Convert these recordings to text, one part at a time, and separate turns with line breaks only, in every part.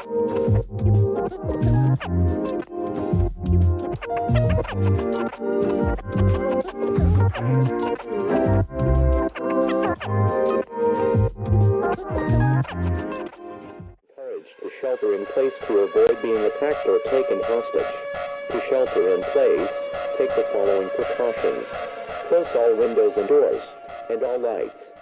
To shelter in place to avoid being attacked or taken hostage. To shelter in place, take the following precautions. Close all windows and doors, and all lights.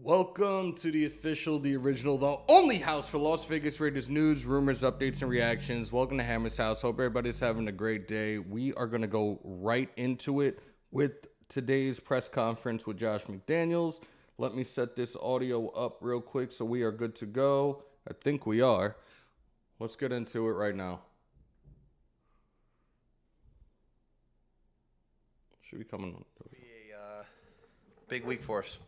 Welcome to the official, the original, the only house for Las Vegas Raiders news, rumors, updates, and reactions. Welcome to Hammers.House. Hope everybody's having a great day. We are going to go right into it with today's press conference with Josh McDaniels. Let me set this audio up real quick so we are good to go. I think we are. Let's get into it right now. Should be coming on.
Big week for us.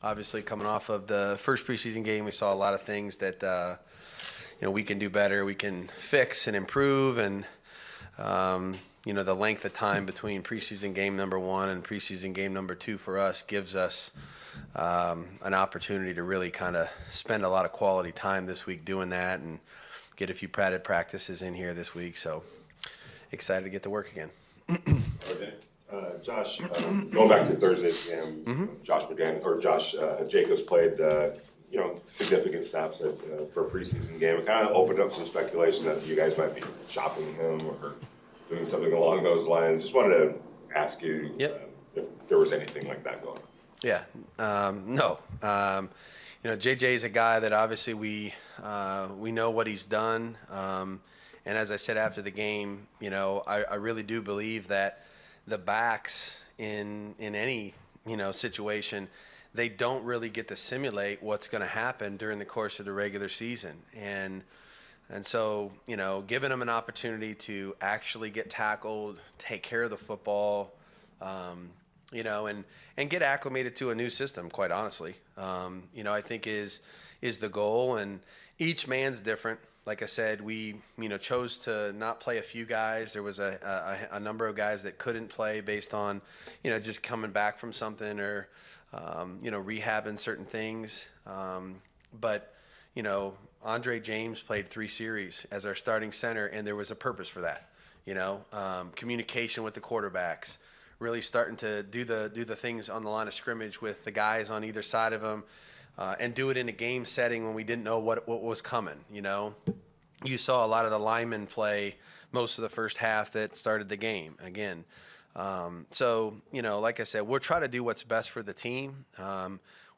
Obviously, coming off of the first preseason game, we saw a lot of things that we can do better, we can fix and improve, and the length of time between preseason game number 1 and preseason game number 2 for us gives us an opportunity to really kind of spend a lot of quality time this week doing that and get a few padded practices in here this week. So excited to get to work again.
Okay. Josh, going back to Thursday's game, Josh Jacobs played, significant snaps for a preseason game. It kind of opened up some speculation that you guys might be shopping him or doing something along those lines. Just wanted to ask you if there was anything like that going on. Yeah,
no. JJ is a guy that obviously we know what he's done. And as I said after the game, I really do believe that the backs in any situation, they don't really get to simulate what's going to happen during the course of the regular season, and so giving them an opportunity to actually get tackled, take care of the football, and get acclimated to a new system, quite honestly, I think is the goal, and each man's different. Like I said, we chose to not play a few guys. There was a number of guys that couldn't play based on just coming back from something or rehabbing certain things. But Andre James played 3 series as our starting center, and there was a purpose for that. Communication with the quarterbacks, really starting to do the things on the line of scrimmage with the guys on either side of them. And do it in a game setting when we didn't know what was coming. You saw a lot of the linemen play most of the first half that started the game again. So like I said, we'll try to do what's best for the team.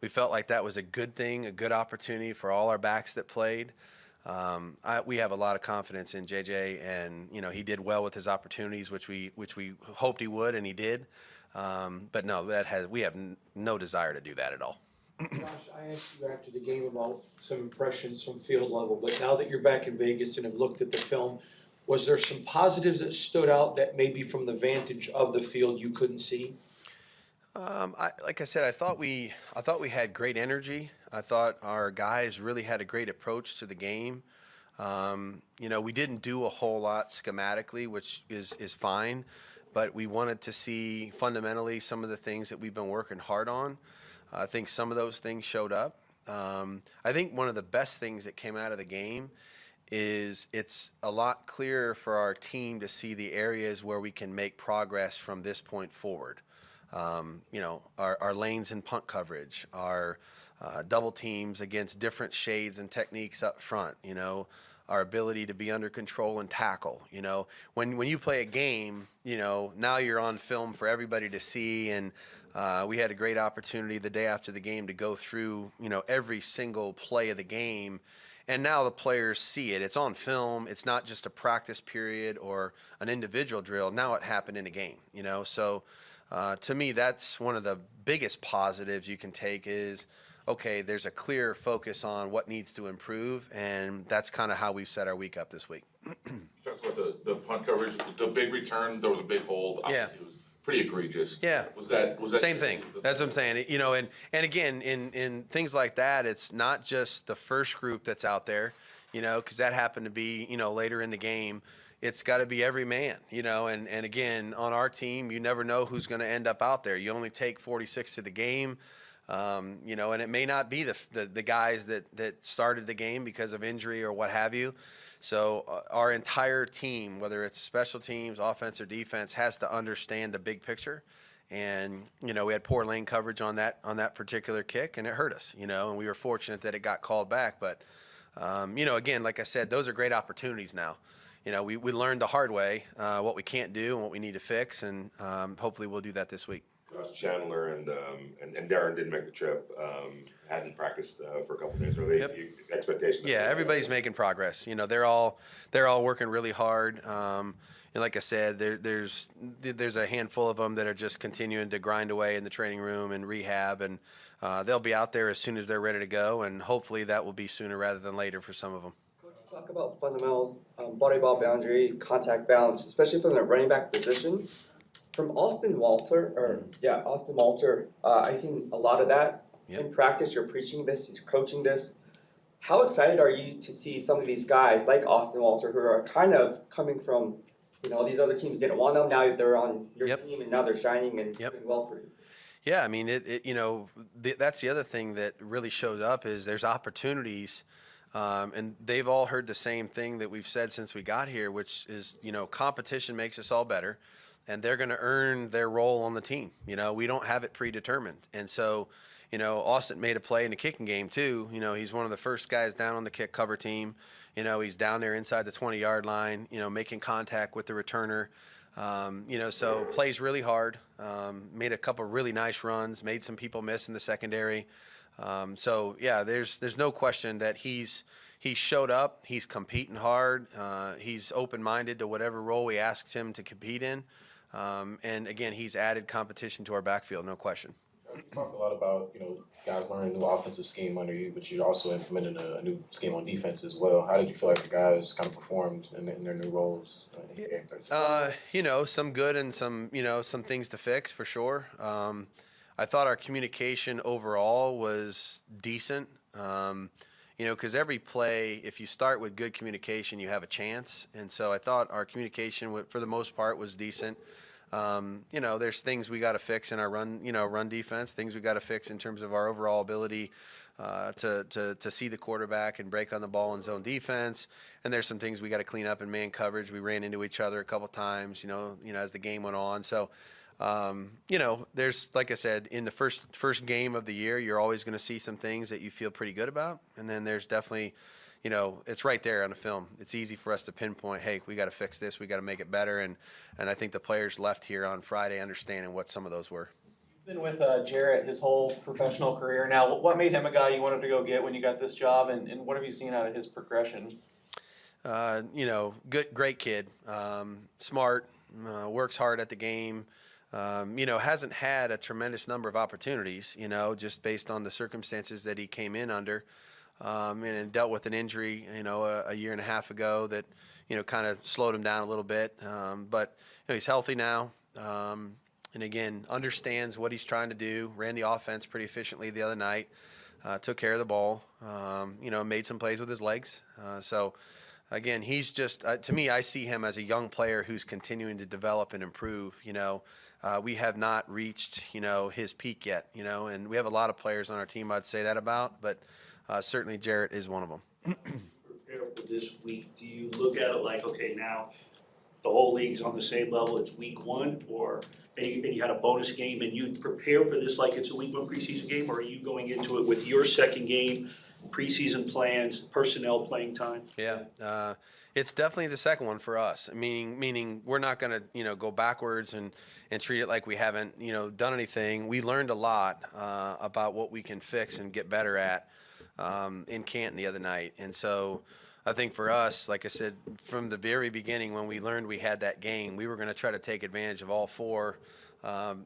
We felt like that was a good thing, a good opportunity for all our backs that played. We have a lot of confidence in JJ, and he did well with his opportunities, which we hoped he would, and he did. But no, we have no desire to do that at all.
Josh, I asked you after the game about some impressions from field level, but now that you're back in Vegas and have looked at the film, was there some positives that stood out that maybe from the vantage of the field you couldn't see?
Like I said, I thought we had great energy. I thought our guys really had a great approach to the game. We didn't do a whole lot schematically, which is fine, but we wanted to see fundamentally some of the things that we've been working hard on. I think some of those things showed up. I think one of the best things that came out of the game is it's a lot clearer for our team to see the areas where we can make progress from this point forward. Our lanes and punt coverage, our double teams against different shades and techniques up front, our ability to be under control and tackle. When you play a game, now you're on film for everybody to see. And we had a great opportunity the day after the game to go through, every single play of the game. And now the players see it. It's on film. It's not just a practice period or an individual drill. Now it happened in a game, So to me, that's one of the biggest positives you can take is, okay, there's a clear focus on what needs to improve, and that's kind of how we've set our week up this week.
You talked about the punt coverage, the big return. There was a big hold. Obviously, it was pretty egregious.
Yeah.
Was that
same thing? That's what I'm saying. And again, in things like that, it's not just the first group that's out there, because that happened to be, later in the game. It's got to be every man, and again, on our team, you never know who's going to end up out there. You only take 46 to the game. And it may not be the guys that started the game because of injury or what have you. So our entire team, whether it's special teams, offense or defense, has to understand the big picture. And, we had poor lane coverage on that particular kick, and it hurt us, and we were fortunate that it got called back. But, again, like I said, those are great opportunities now. We learned the hard way what we can't do and what we need to fix, and hopefully we'll do that this week.
Chandler and Darren didn't make the trip. Hadn't practiced for a couple of days. Are they expectations?
Yeah, everybody's making progress. They're all working really hard. And like I said, there's a handful of them that are just continuing to grind away in the training room and rehab, and they'll be out there as soon as they're ready to go. And hopefully that will be sooner rather than later for some of them.
Coach, talk about fundamentals, body ball boundary, contact balance, especially from the running back position. From Austin Walter, I've seen a lot of that in practice. You're preaching this, you're coaching this. How excited are you to see some of these guys like Austin Walter who are kind of coming from, these other teams didn't want them, now they're on your team and now they're shining and doing well for you?
Yeah, I mean, that's the other thing that really shows up is there's opportunities. And they've all heard the same thing that we've said since we got here, which is, competition makes us all better. And they're going to earn their role on the team. We don't have it predetermined. And so, Austin made a play in the kicking game too. He's one of the first guys down on the kick cover team. He's down there inside the 20-yard line, making contact with the returner. So plays really hard, made a couple really nice runs, made some people miss in the secondary. There's no question that he's showed up. He's competing hard. He's open-minded to whatever role we asked him to compete in. And again, he's added competition to our backfield, no question.
You talk a lot about, guys learning a new offensive scheme under you, but you also implemented a new scheme on defense as well. How did you feel like the guys kind of performed in their new roles?
Some good and some things to fix for sure. I thought our communication overall was decent. Because every play, if you start with good communication, you have a chance. And so I thought our communication, for the most part, was decent. There's things we got to fix in our run defense, things we got to fix in terms of our overall ability to see the quarterback and break on the ball in zone defense. And there's some things we got to clean up in man coverage. We ran into each other a couple times, as the game went on. So, there's, like I said, in the first game of the year, you're always going to see some things that you feel pretty good about. And then there's definitely, it's right there on the film. It's easy for us to pinpoint, hey, we got to fix this. We got to make it better. And I think the players left here on Friday understanding what some of those were.
You've been with Jarrett his whole professional career now. What made him a guy you wanted to go get when you got this job, and what have you seen out of his progression?
Great kid, smart, works hard at the game. Hasn't had a tremendous number of opportunities, just based on the circumstances that he came in under, and dealt with an injury, a year and a half ago that, kind of slowed him down a little bit. But he's healthy now, and again, understands what he's trying to do, ran the offense pretty efficiently the other night, took care of the ball, made some plays with his legs. So again, he's just, to me, I see him as a young player who's continuing to develop and improve, we have not reached, his peak yet, and we have a lot of players on our team I'd say that about, but certainly Jarrett is one of them.
Prepare for this week. Do you look at it like, okay, now the whole league's on the same level, it's week one, or and you had a bonus game and you prepare for this like it's a week one preseason game, or are you going into it with your second game, preseason plans, personnel playing time?
Yeah, it's definitely the second one for us. Meaning we're not going to go backwards and treat it like we haven't done anything. We learned a lot about what we can fix and get better at in Canton the other night, and so. I think for us, like I said, from the very beginning when we learned we had that game, we were going to try to take advantage of all four.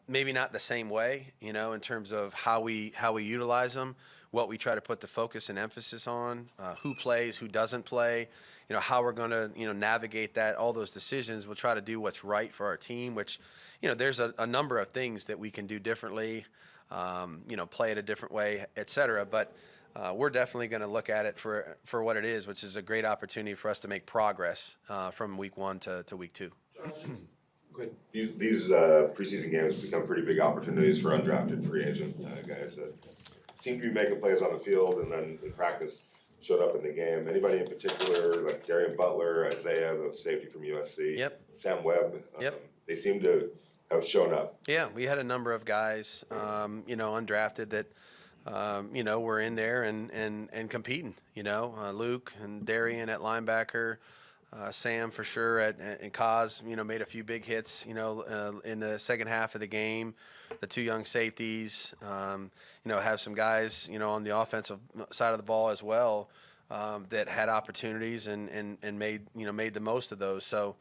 Maybe not the same way, in terms of how we utilize them, what we try to put the focus and emphasis on, who plays, who doesn't play, how we're going to navigate that. All those decisions, we'll try to do what's right for our team. Which, there's a number of things that we can do differently, play it a different way, et cetera. But we're definitely going to look at it for what it is, which is a great opportunity for us to make progress from week one to week two.
Good.
These preseason games become pretty big opportunities for undrafted free agent guys that seem to be making plays on the field and then in practice showed up in the game. Anybody in particular, like Darian Butler, Isaiah, the safety from USC,
Yep.
Sam Webb,
Yep.
They seem to have shown up.
Yeah, we had a number of guys, undrafted that, were in there and competing. Luke and Darian at linebacker, Sam for sure and Kaz, made a few big hits, in the second half of the game. The two young safeties, have some guys, on the offensive side of the ball as well, that had opportunities and made the most of those. So,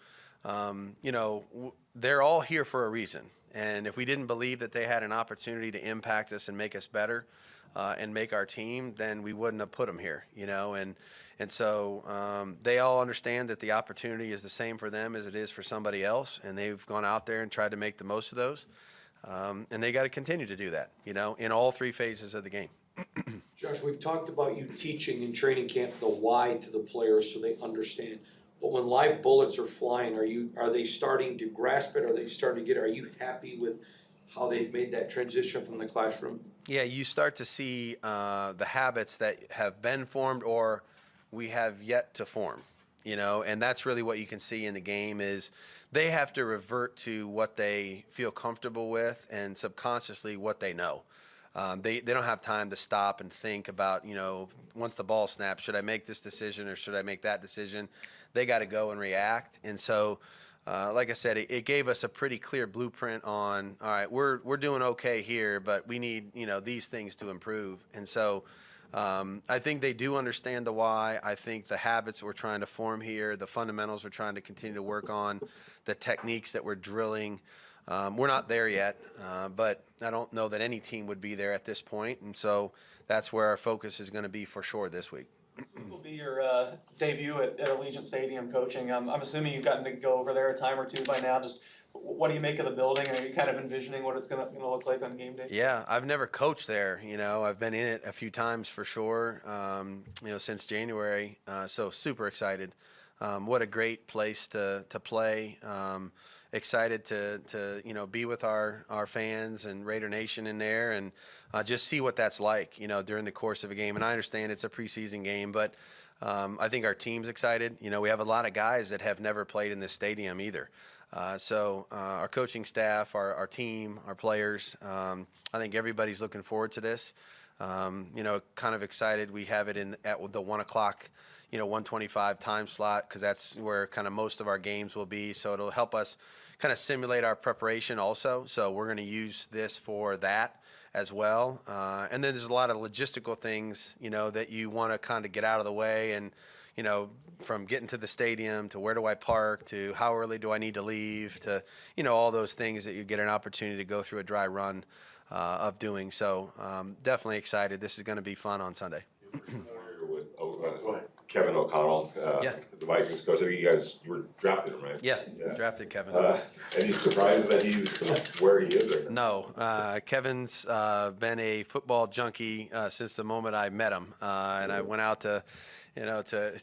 they're all here for a reason. And if we didn't believe that they had an opportunity to impact us and make us better, and make our team, then we wouldn't have put them here, and so they all understand that the opportunity is the same for them as it is for somebody else, and they've gone out there and tried to make the most of those, and they got to continue to do that, in all three phases of the game.
Josh, we've talked about you teaching in training camp the why to the players so they understand. But when live bullets are flying, are they starting to grasp it? Are they starting to get it? Are you happy with how they've made that transition from the classroom?
Yeah, you start to see the habits that have been formed or we have yet to form, and that's really what you can see in the game is they have to revert to what they feel comfortable with and subconsciously what they know. They don't have time to stop and think about, once the ball snaps, should I make this decision or should I make that decision? They got to go and react. And so, like I said, it gave us a pretty clear blueprint on, all right, we're doing okay here, but we need, these things to improve. And so I think they do understand the why. I think the habits we're trying to form here, the fundamentals we're trying to continue to work on, the techniques that we're drilling, we're not there yet, but I don't know that any team would be there at this point. And so that's where our focus is going to be for sure this week.
This will be your debut at Allegiant Stadium coaching. I'm assuming you've gotten to go over there a time or two by now. Just what do you make of the building? Are you kind of envisioning what it's gonna look like on game day?
Yeah, I've never coached there. I've been in it a few times for sure. Since January. So super excited. What a great place to play. Excited to be with our fans and Raider Nation in there and just see what that's like, during the course of a game. And I understand it's a preseason game, but I think our team's excited. We have a lot of guys that have never played in this stadium either. So our coaching staff, our team, our players, I think everybody's looking forward to this. Kind of excited. We have it at the 1 o'clock 125 time slot because that's where kind of most of our games will be. So it'll help us kind of simulate our preparation also. So we're going to use this for that as well. And then there's a lot of logistical things, that you want to kind of get out of the way and, from getting to the stadium to where do I park to how early do I need to leave to, all those things that you get an opportunity to go through a dry run of doing. So definitely excited. This is going to be fun on Sunday.
Kevin O'Connell,
Yeah.
the Vikings coach. I think you were drafted him, right?
Yeah. Drafted Kevin.
Any surprised that he's where he is right now?
No. Kevin's been a football junkie since the moment I met him. And I went out to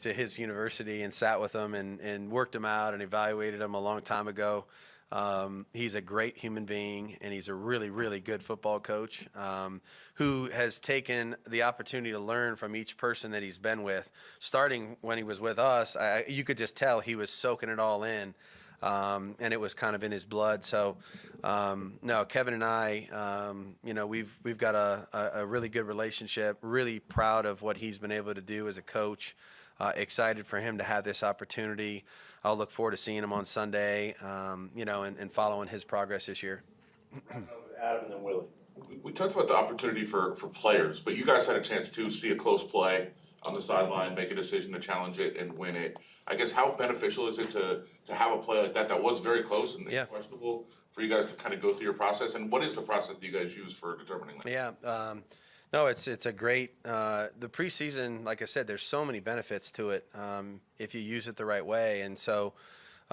his university and sat with him and worked him out and evaluated him a long time ago. He's a great human being, and he's a really, really good football coach who has taken the opportunity to learn from each person that he's been with. Starting when he was with us, you could just tell he was soaking it all in. and it was kind of in his blood. So, no, Kevin and I, we've got a really good relationship. Really proud of what he's been able to do as a coach. Excited for him to have this opportunity. I'll look forward to seeing him on Sunday, and following his progress this year.
Adam and then Willie.
We talked about the opportunity for players, but you guys had a chance to see a close play on the sideline, make a decision to challenge it and win it. I guess how beneficial is it to have a play like that was very close and questionable for you guys to kind of go through your process? And what is the process that you guys use for determining that?
Yeah, no, it's a great the preseason. Like I said, there's so many benefits to it if you use it the right way. And so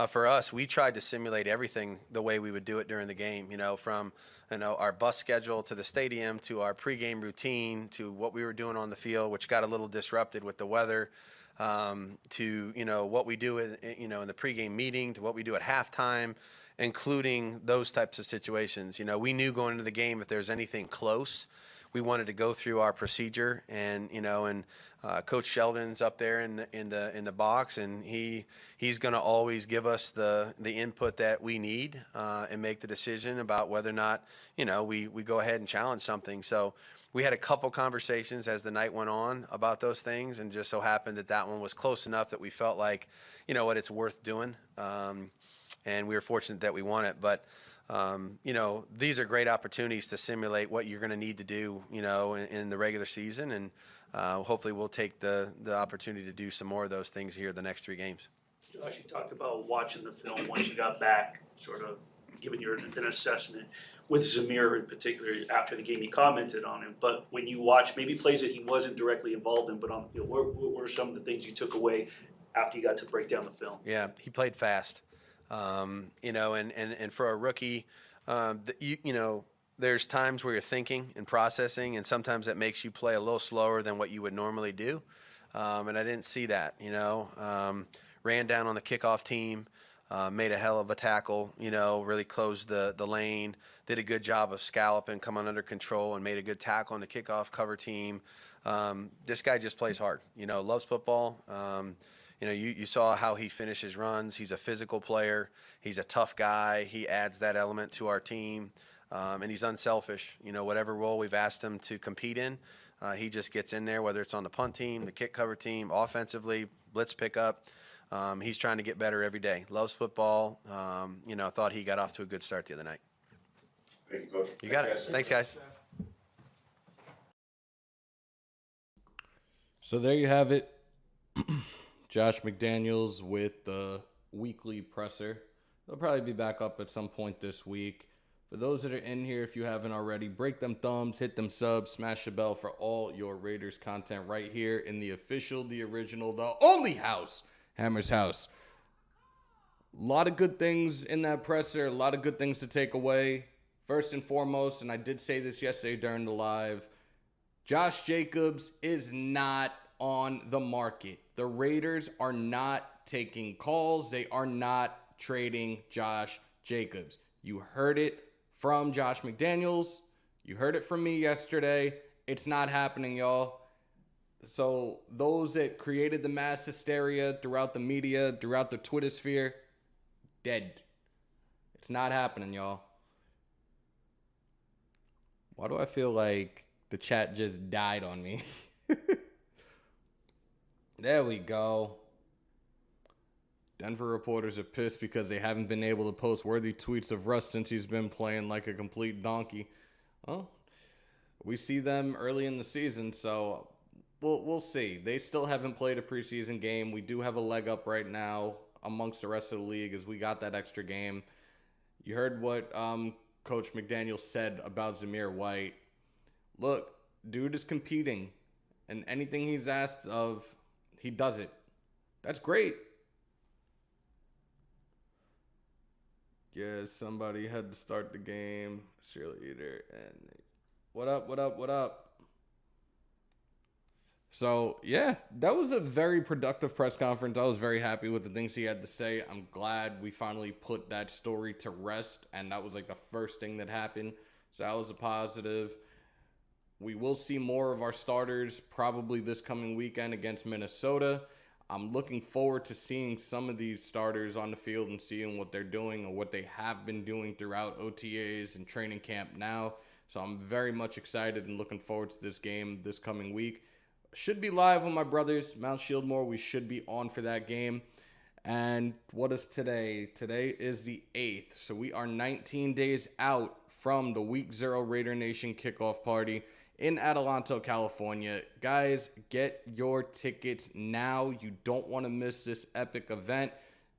for us, we tried to simulate everything the way we would do it during the game. From our bus schedule to the stadium to our pregame routine to what we were doing on the field, which got a little disrupted with the weather. To what we do in the pregame meeting, to what we do at halftime, including those types of situations. We knew going into the game if there's anything close, we wanted to go through our procedure, and Coach Sheldon's up there in the box, and he's going to always give us the input that we need and make the decision about whether or not we go ahead and challenge something. So we had a couple conversations as the night went on about those things, and just so happened that one was close enough that we felt like it's worth doing, and we were fortunate that we won it. But these are great opportunities to simulate what you're going to need to do, in the regular season, and hopefully we'll take the opportunity to do some more of those things here the next 3 games.
Josh, you talked about watching the film once you got back, sort of giving an assessment. With Zamir in particular, after the game, you commented on him, but when you watch maybe plays that he wasn't directly involved in, but on the field, what were some of the things you took away after you got to break down the film?
Yeah, he played fast. And for a rookie, there's times where you're thinking and processing, and sometimes that makes you play a little slower than what you would normally do. And I didn't see that, ran down on the kickoff team, made a hell of a tackle, really closed the lane, did a good job of scalloping, coming under control, and made a good tackle on the kickoff cover team. This guy just plays hard, loves football. You saw how he finishes runs. He's a physical player. He's a tough guy. He adds that element to our team, and he's unselfish. Whatever role we've asked him to compete in, he just gets in there, whether it's on the punt team, the kick cover team, offensively, blitz pickup. He's trying to get better every day. Loves football. I thought he got off to a good start the other night.
Thank you, Coach.
You got it. Thanks, guys.
So there you have it. Josh McDaniels with the weekly presser. They'll probably be back up at some point this week. For those that are in here, if you haven't already, break them thumbs, hit them subs, smash the bell for all your Raiders content right here in the official, the original, the only house, Hammers.House. A lot of good things in that presser, a lot of good things to take away. First and foremost, and I did say this yesterday during the live, Josh Jacobs is not on the market. The Raiders are not taking calls. They are not trading Josh Jacobs. You heard it from Josh McDaniels. You heard it from me yesterday. It's not happening, y'all. So those that created the mass hysteria throughout the media, throughout the Twitter sphere, dead. It's not happening, y'all. Why do I feel like the chat just died on me? There we go. Denver reporters are pissed because they haven't been able to post worthy tweets of Russ since he's been playing like a complete donkey. Well, we see them early in the season, so we'll see. They still haven't played a preseason game. We do have a leg up right now amongst the rest of the league as we got that extra game. You heard what Coach McDaniels said about Zamir White. Look, dude is competing, and anything he's asked of, he does it. That's great. Yeah, somebody had to start the game. Cheerleader and what up? So, yeah, that was a very productive press conference. I was very happy with the things he had to say. I'm glad we finally put that story to rest, and that was like the first thing that happened. So that was a positive. We will see more of our starters probably this coming weekend against Minnesota. I'm looking forward to seeing some of these starters on the field and seeing what they're doing or what they have been doing throughout OTAs and training camp now. So I'm very much excited and looking forward to this game this coming week. Should be live with my brothers, Mount Shieldmore. We should be on for that game. And what is today? Today is the 8th. So we are 19 days out from the Week 0 Raider Nation kickoff party in Adelanto, California. Guys, get your tickets now. You don't want to miss this epic event.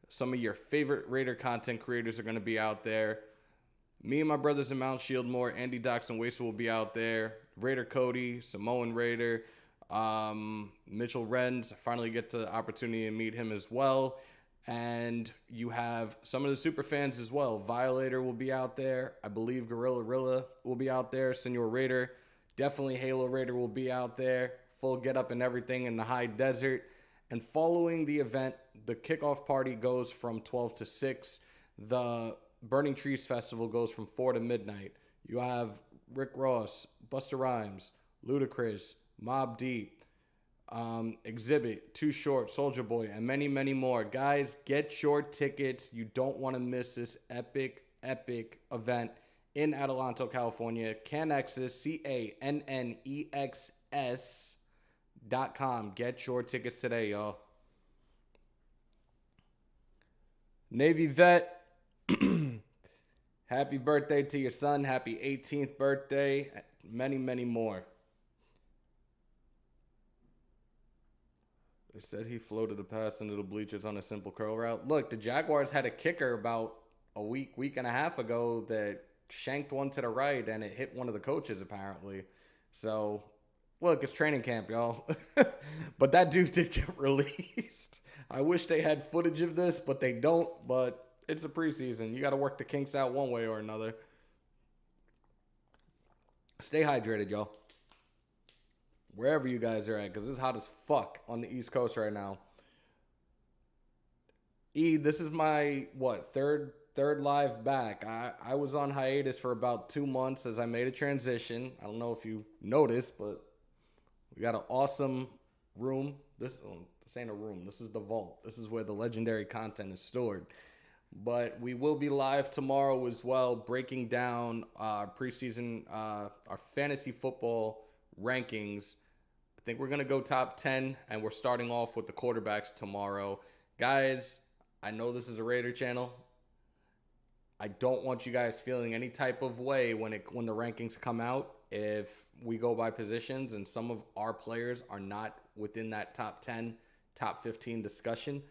Some of your favorite Raider content creators are going to be out there. Me and my brothers in Mount Shieldmore, Andy Dox and Waste will be out there. Raider Cody, Samoan Raider, Mitchell Renz. I finally get the opportunity to meet him as well. And you have some of the super fans as well. Violator will be out there. I believe Gorilla Rilla will be out there. Senor Raider. Definitely Halo Raider will be out there. Full get up and everything in the high desert. And following the event, the kickoff party goes from 12 to 6. The Burning Trees Festival goes from 4 to midnight. You have Rick Ross, Busta Rhymes, Ludacris, Mobb Deep, Exhibit, Too Short, Soulja Boy, and many, many more. Guys, get your tickets. You don't want to miss this epic event in Adelanto, Cannexus, CANNEXS.com. Get your tickets today, y'all. Navy vet, happy birthday to your son. Happy 18th birthday. Many, many more. They said he floated a pass into the bleachers on a simple curl route. Look, the Jaguars had a kicker about a week and a half ago that shanked one to the right, and it hit one of the coaches, apparently. So, look, it's training camp, y'all. But that dude did get released. I wish they had footage of this, but they don't. But it's a preseason. You got to work the kinks out one way or another. Stay hydrated, y'all. Wherever you guys are at, because it's hot as fuck on the East Coast right now. This is my, third live back. I was on hiatus for about 2 months as I made a transition. I don't know if you noticed, but we got an awesome room. This ain't a room. This is the vault. This is where the legendary content is stored. But we will be live tomorrow as well, breaking down our preseason, our fantasy football rankings. I think we're going to go top 10, and we're starting off with the quarterbacks tomorrow. Guys, I know this is a Raider channel. I don't want you guys feeling any type of way when the rankings come out if we go by positions and some of our players are not within that top 10, top 15 discussion.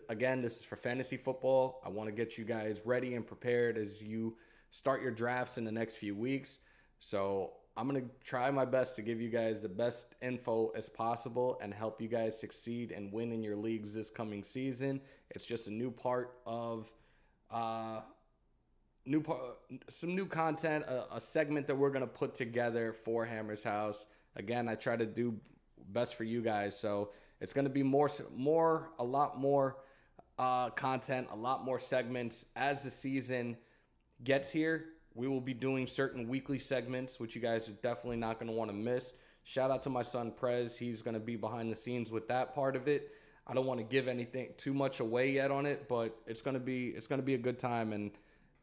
Again, this is for fantasy football. I want to get you guys ready and prepared as you start your drafts in the next few weeks. So I'm going to try my best to give you guys the best info as possible and help you guys succeed and win in your leagues this coming season. It's just a new part of some new content, a segment that we're going to put together for Hammers.House. Again, I try to do best for you guys. So it's going to be a lot more content, a lot more segments as the season gets here. We will be doing certain weekly segments, which you guys are definitely not going to want to miss. Shout out to my son, Prez. He's going to be behind the scenes with that part of it. I don't want to give anything too much away yet on it, but it's going to be a good time, and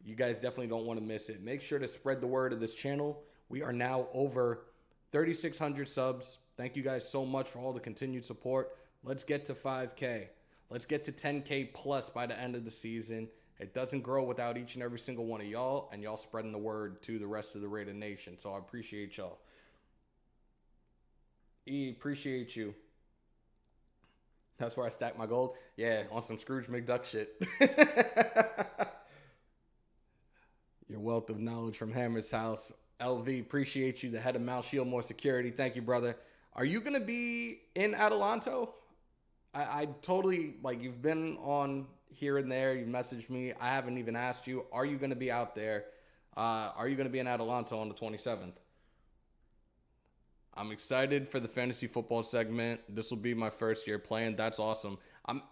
you guys definitely don't want to miss it. Make sure to spread the word of this channel. We are now over 3,600 subs. Thank you guys so much for all the continued support. Let's get to 5K. Let's get to 10K plus by the end of the season. It doesn't grow without each and every single one of y'all, and y'all spreading the word to the rest of the Raider Nation. So I appreciate y'all. Appreciate you. That's where I stack my gold. Yeah, on some Scrooge McDuck shit. Your wealth of knowledge from Hammers.House. LV, appreciate you, the head of Mount Shieldmore Security. Thank you, brother. Are you going to be in Adelanto? I totally, you've been on here and there. You messaged me. I haven't even asked you. Are you going to be out there? Are you going to be in Adelanto on the 27th? I'm excited for the fantasy football segment. This will be my first year playing. That's awesome. I'm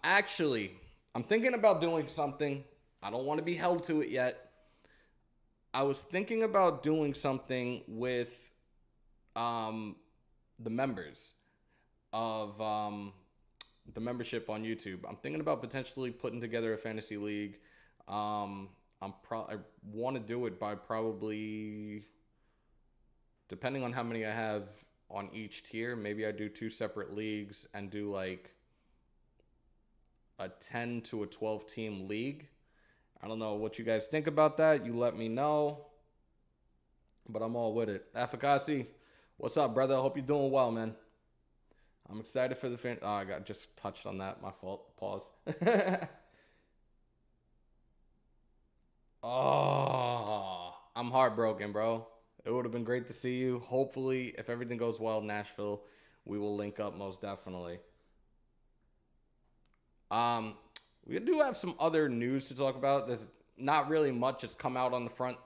thinking about doing something. I don't want to be held to it yet. I was thinking about doing something with the members of the membership on YouTube. I'm thinking about potentially putting together a fantasy league. I want to do it by probably, depending on how many I have on each tier, maybe I do 2 separate leagues and do like a 10 to a 12 team league. I don't know what you guys think about that. You let me know. But I'm all with it. Afakasi, what's up, brother? Hope you're doing well, man. I'm excited for the fan. Oh, I got just touched on that. My fault. Pause. Oh, I'm heartbroken, bro. It would have been great to see you. Hopefully, if everything goes well in Nashville, we will link up most definitely. We do have some other news to talk about. There's not really much that's come out on the front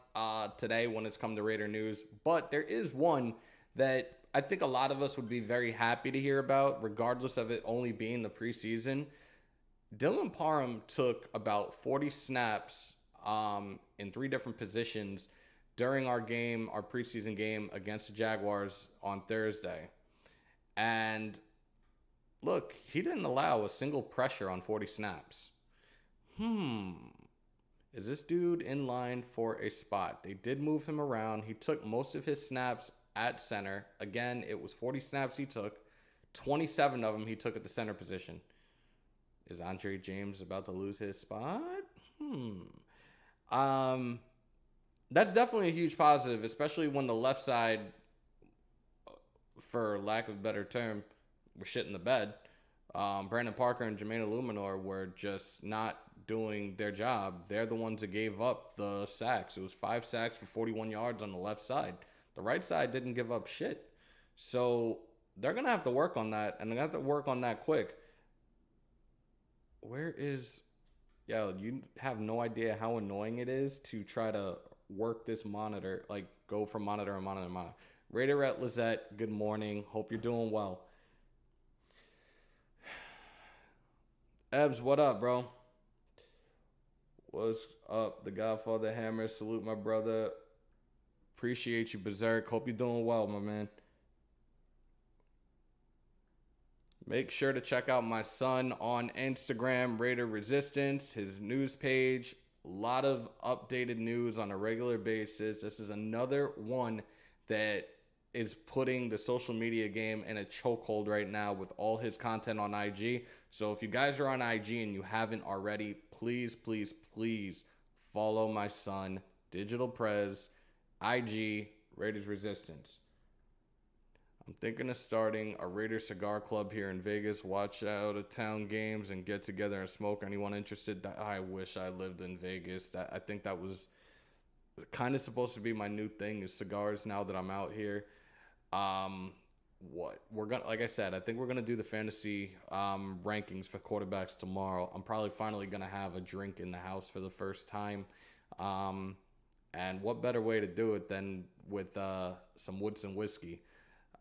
today when it's come to Raider news, but there is one that I think a lot of us would be very happy to hear about, regardless of it only being the preseason. Dylan Parham took about 40 snaps in 3 different positions during our preseason game against the Jaguars on Thursday. And look, he didn't allow a single pressure on 40 snaps. Is this dude in line for a spot? They did move him around. He took most of his snaps at center. Again, it was 40 snaps he took. 27 of them he took at the center position. Is Andre James about to lose his spot? That's definitely a huge positive, especially when the left side, for lack of a better term, was shit in the bed. Brandon Parker and Jermaine Illuminor were just not doing their job. They're the ones that gave up the sacks. It was 5 sacks for 41 yards on the left side. The right side didn't give up shit. So they're going to have to work on that, and they're going to have to work on that quick. You have no idea how annoying it is to try to work this monitor, like go from monitor to monitor to monitor. Raider at Lizette, good morning. Hope you're doing well. Ebs, what up, bro? What's up? The Godfather Hammers, salute my brother. Appreciate you, Berserk. Hope you're doing well, my man. Make sure to check out my son on Instagram, Raider Resistance, his news page. A lot of updated news on a regular basis. This is another one that is putting the social media game in a chokehold right now with all his content on IG. So if you guys are on IG and you haven't already, please, please, please follow my son, Digital Prez, IG, Raiders Resistance. I'm thinking of starting a Raider cigar club here in Vegas. Watch out of town games and get together and smoke. Anyone interested? I wish I lived in Vegas. I think that was kind of supposed to be my new thing, is cigars now that I'm out here. Like I said, I think we're gonna do the fantasy rankings for quarterbacks tomorrow. I'm probably finally gonna have a drink in the house for the first time. And what better way to do it than with some Woodson whiskey?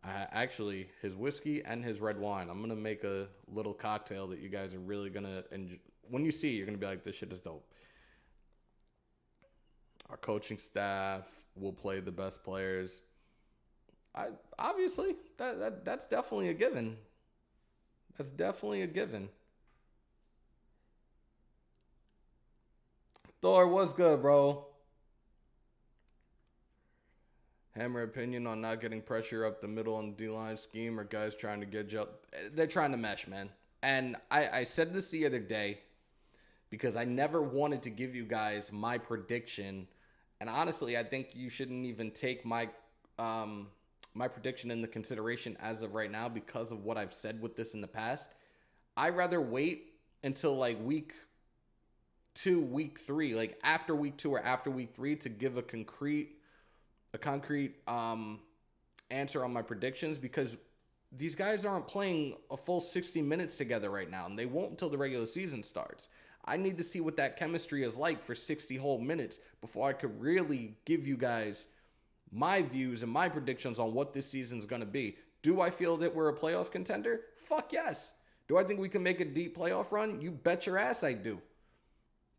Actually, his whiskey and his red wine. I'm going to make a little cocktail that you guys are really going to enjoy. When you see it, you're going to be like, this shit is dope. Our coaching staff will play the best players. Obviously, that's definitely a given. That's definitely a given. Thor, what's good, bro? Hammer opinion on not getting pressure up the middle on the D-line scheme, or guys trying to get you. They're trying to mesh, man. And I said this the other day because I never wanted to give you guys my prediction. And honestly, I think you shouldn't even take my prediction into consideration as of right now because of what I've said with this in the past. I'd rather wait until like week 2, week 3, like after week 2 or after week 3 to give a concrete answer on my predictions, because these guys aren't playing a full 60 minutes together right now, and they won't until the regular season starts. I need to see what that chemistry is like for 60 whole minutes before I could really give you guys my views and my predictions on what this season's going to be. Do I feel that we're a playoff contender? Fuck yes. Do I think we can make a deep playoff run? You bet your ass I do.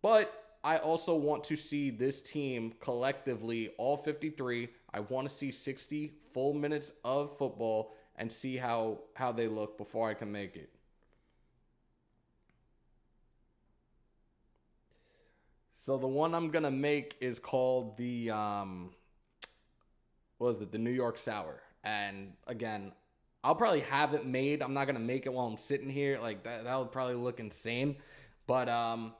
But I also want to see this team collectively, all 53. I want to see 60 full minutes of football and see how they look before I can make it. So the one I'm gonna make is called the the New York Sour. And again, I'll probably have it made. I'm not gonna make it while I'm sitting here. Like that would probably look insane. But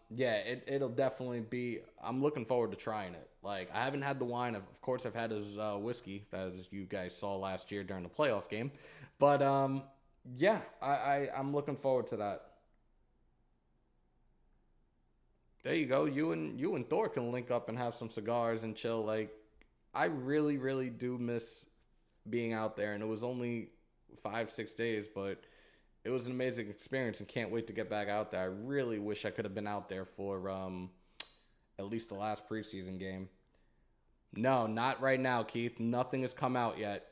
yeah, it'll definitely be. I'm looking forward to trying it. Like I haven't had the wine. Of course, I've had his whiskey, as you guys saw last year during the playoff game. But yeah, I'm looking forward to that. There you go. You and Thor can link up and have some cigars and chill. Like I really, really do miss being out there, and it was only 5-6 days, but it was an amazing experience and can't wait to get back out there. I really wish I could have been out there for at least the last preseason game. No, not right now, Keith. Nothing has come out yet.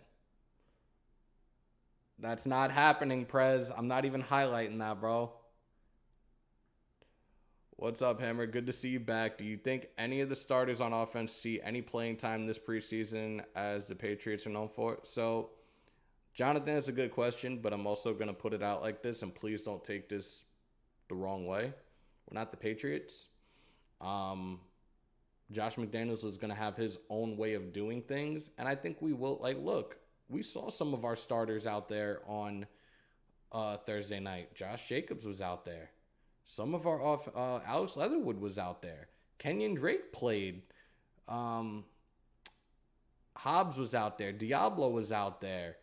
That's not happening, Prez. I'm not even highlighting that, bro. What's up, Hammer? Good to see you back. Do you think any of the starters on offense see any playing time this preseason as the Patriots are known for? So, Jonathan, it's a good question, but I'm also going to put it out like this, and please don't take this the wrong way. We're not the Patriots. Josh McDaniels is going to have his own way of doing things, and I think we will. Like, look, we saw some of our starters out there on Thursday night. Josh Jacobs was out there. Some of our Alex Leatherwood was out there. Kenyon Drake played. Hobbs was out there. Diablo was out there.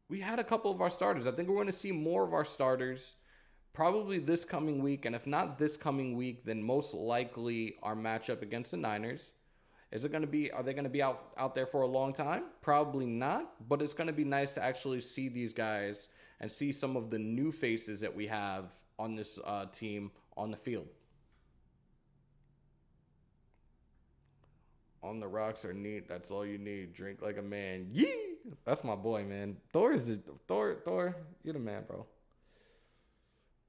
We had a couple of our starters. I think we're going to see more of our starters probably this coming week. And if not this coming week, then most likely our matchup against the Niners. Are they going to be out there for a long time? Probably not. But it's going to be nice to actually see these guys and see some of the new faces that we have on this team on the field. On the rocks are neat. That's all you need. Drink like a man. Yee! That's my boy, man. Thor, you're the man, bro.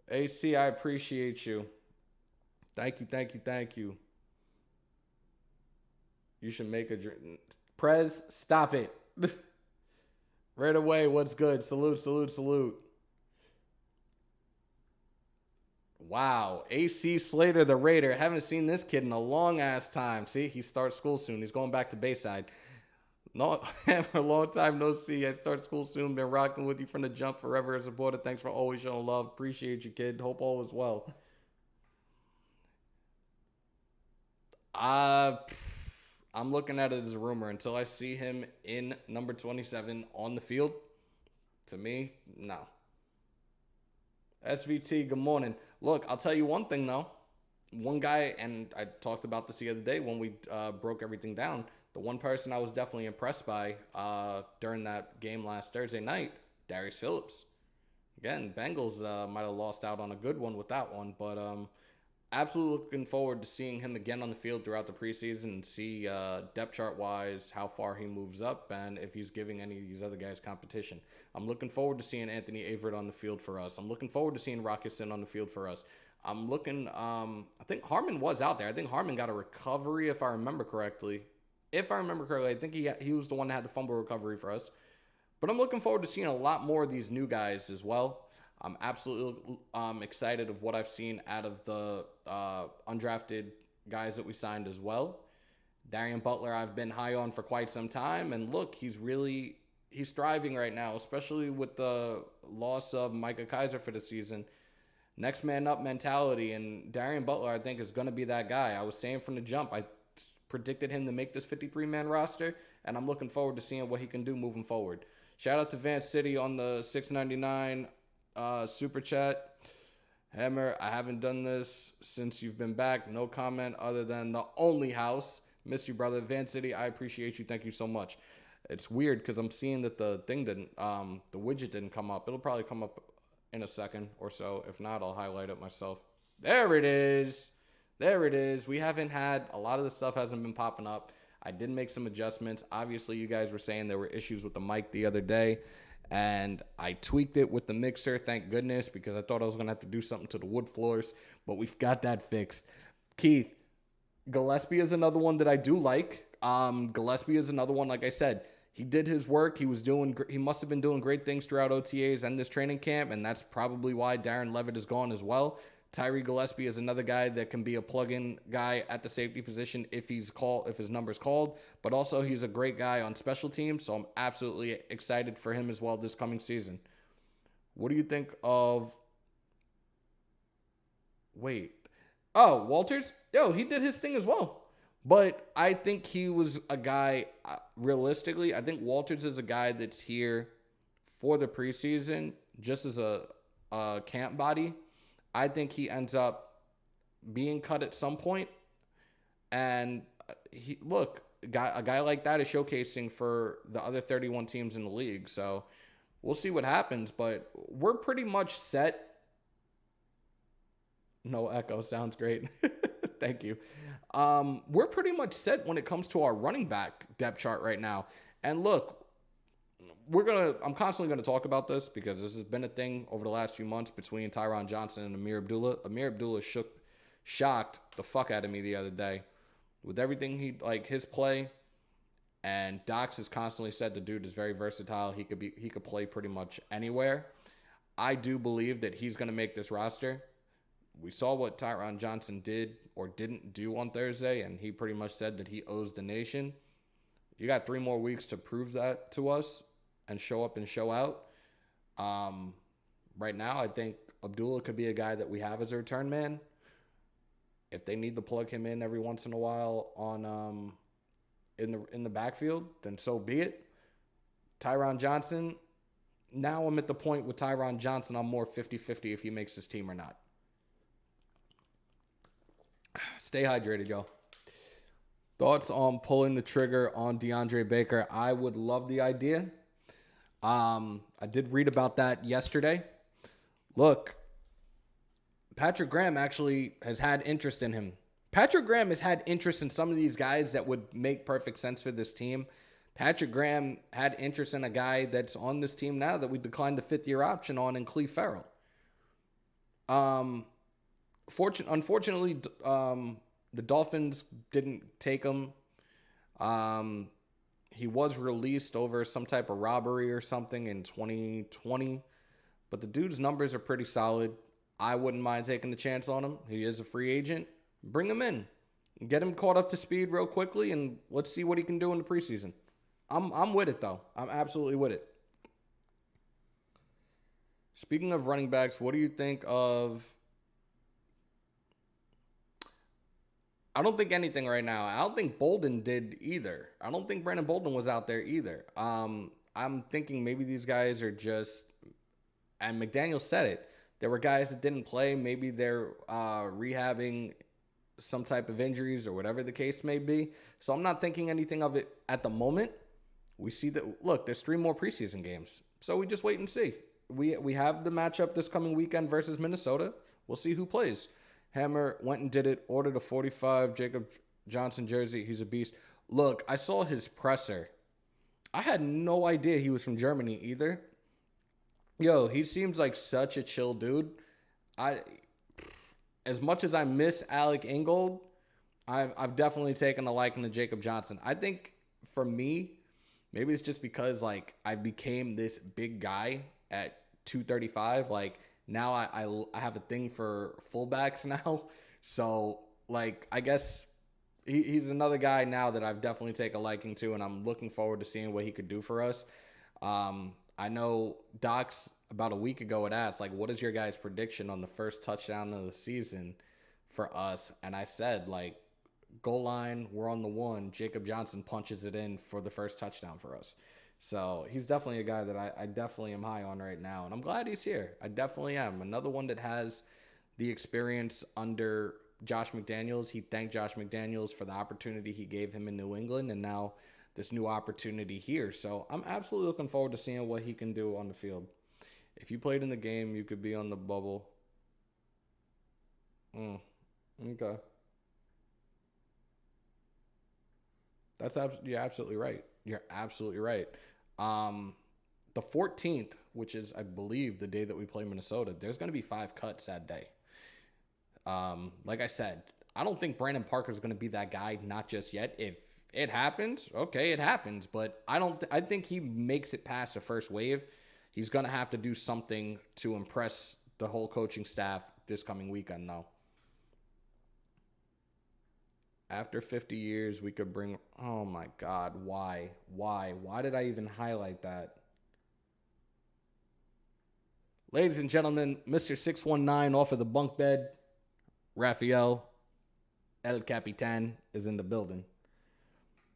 AC, I appreciate you. Thank you. You should make a drink. Prez, stop it. Right away, what's good? Salute. Wow, AC Slater, the Raider. Haven't seen this kid in a long-ass time. See, he starts school soon. He's going back to Bayside. No, a long time no see. I start school soon. Been rocking with you from the jump forever as a supporter. Thanks for always showing love. Appreciate you, kid. Hope all is well. I'm looking at it as a rumor until I see him in number 27 on the field. To me, no. SVT, good morning. Look, I'll tell you one thing, though. One guy, and I talked about this the other day when we broke everything down, the one person I was definitely impressed by during that game last Thursday night, Darius Phillips. Again, Bengals might have lost out on a good one with that one, but absolutely looking forward to seeing him again on the field throughout the preseason and see depth chart-wise how far he moves up and if he's giving any of these other guys competition. I'm looking forward to seeing Anthony Averett on the field for us. I'm looking forward to seeing Rocketson on the field for us. I'm looking I think Harmon was out there. I think Harmon got a recovery if I remember correctly. I think he was the one that had the fumble recovery for us. But I'm looking forward to seeing a lot more of these new guys as well. I'm absolutely excited of what I've seen out of the undrafted guys that we signed as well. Darian Butler, I've been high on for quite some time. And look, he's thriving right now, especially with the loss of Micah Kiser for the season. Next man up mentality. And Darian Butler, I think, is going to be that guy. I was saying from the jump, I predicted him to make this 53-man roster. And I'm looking forward to seeing what he can do moving forward. Shout out to Vance City on the $6.99 super chat. Hammer, I haven't done this since you've been back. No comment other than the only house. Missed you, brother. Van City, I appreciate you. Thank you so much. It's weird because I'm seeing that the thing didn't, the widget didn't come up. It'll probably come up in a second or so. If not, I'll highlight it myself. There it is. We haven't had, a lot of the stuff hasn't been popping up. I did make some adjustments. Obviously, you guys were saying there were issues with the mic the other day. And I tweaked it with the mixer, thank goodness, because I thought I was going to have to do something to the wood floors. But we've got that fixed. Keith, Gillespie is another one that I do like. Gillespie is another one, like I said. He did his work. He must have been doing great things throughout OTAs and this training camp, and that's probably why Darren Levitt is gone as well. Tyree Gillespie is another guy that can be a plug-in guy at the safety position if his number's called. But also, he's a great guy on special teams, so I'm absolutely excited for him as well this coming season. What do you think of... Walters? Yo, he did his thing as well. But I think he was a guy, realistically, I think Walters is a guy that's here for the preseason just as a camp body. I think he ends up being cut at some point. And a guy like that is showcasing for the other 31 teams in the league. So we'll see what happens, but we're pretty much set. No echo, sounds great. Thank you. We're pretty much set when it comes to our running back depth chart right now. And look, I'm constantly going to talk about this because this has been a thing over the last few months between Tyron Johnson and Amir Abdullah. Amir Abdullah shocked the fuck out of me the other day with everything his play. And Docs has constantly said the dude is very versatile. He could play pretty much anywhere. I do believe that he's going to make this roster. We saw what Tyron Johnson did or didn't do on Thursday, and he pretty much said that he owes the nation. You got 3 more weeks to prove that to us and show up and show out. Right now, I think Abdullah could be a guy that we have as a return man. If they need to plug him in every once in a while on in the backfield, then so be it. Tyron Johnson, now I'm at the point with Tyron Johnson, I'm more 50-50 if he makes his team or not. Stay hydrated, yo. Thoughts on pulling the trigger on DeAndre Baker? I would love the idea. I did read about that yesterday. Look, Patrick Graham actually has had interest in him. Patrick Graham has had interest in some of these guys that would make perfect sense for this team. Patrick Graham had interest in a guy that's on this team now that we declined the 5th-year option on in Cleve Farrell. Unfortunately, the Dolphins didn't take him. He was released over some type of robbery or something in 2020. But the dude's numbers are pretty solid. I wouldn't mind taking the chance on him. He is a free agent. Bring him in. Get him caught up to speed real quickly, and let's see what he can do in the preseason. I'm with it, though. I'm absolutely with it. Speaking of running backs, what do you think of... I don't think anything right now. I don't think Bolden did either. I don't think Brandon Bolden was out there either. I'm thinking maybe these guys are just... And McDaniels said it. There were guys that didn't play. Maybe they're rehabbing some type of injuries or whatever the case may be. So I'm not thinking anything of it at the moment. We see that, look, there's 3 more preseason games. So we just wait and see. We have the matchup this coming weekend versus Minnesota. We'll see who plays. Hammer went and did it, ordered a 45 Jacob Johnson jersey. He's a beast. Look, I saw his presser. I had no idea he was from Germany either. Yo, he seems like such a chill dude. As much as I miss Alec Ingold, I've definitely taken a liking to Jacob Johnson. I think for me, maybe it's just because like I became this big guy at 235. Like now I have a thing for fullbacks now. So like I guess he's another guy now that I've definitely taken a liking to, and I'm looking forward to seeing what he could do for us. I know Docs about a week ago had asked, like, what is your guys' prediction on the first touchdown of the season for us? And I said, like, goal line, we're on the 1. Jacob Johnson punches it in for the first touchdown for us. So he's definitely a guy that I definitely am high on right now. And I'm glad he's here. I definitely am. Another one that has the experience under Josh McDaniels. He thanked Josh McDaniels for the opportunity he gave him in New England, and now this new opportunity here. So I'm absolutely looking forward to seeing what he can do on the field. If you played in the game, you could be on the bubble. Okay. You're absolutely right. You're absolutely right. The 14th, which is, I believe, the day that we play Minnesota, there's going to be 5 cuts that day. Like I said, I don't think Brandon Parker is going to be that guy, not just yet. If it happens, okay, it happens. But I think he makes it past the first wave. He's going to have to do something to impress the whole coaching staff this coming weekend, though. After 50 years, we could bring... Oh, my God. Why? Why did I even highlight that? Ladies and gentlemen, Mr. 619 off of the bunk bed, Rafael El Capitan, is in the building.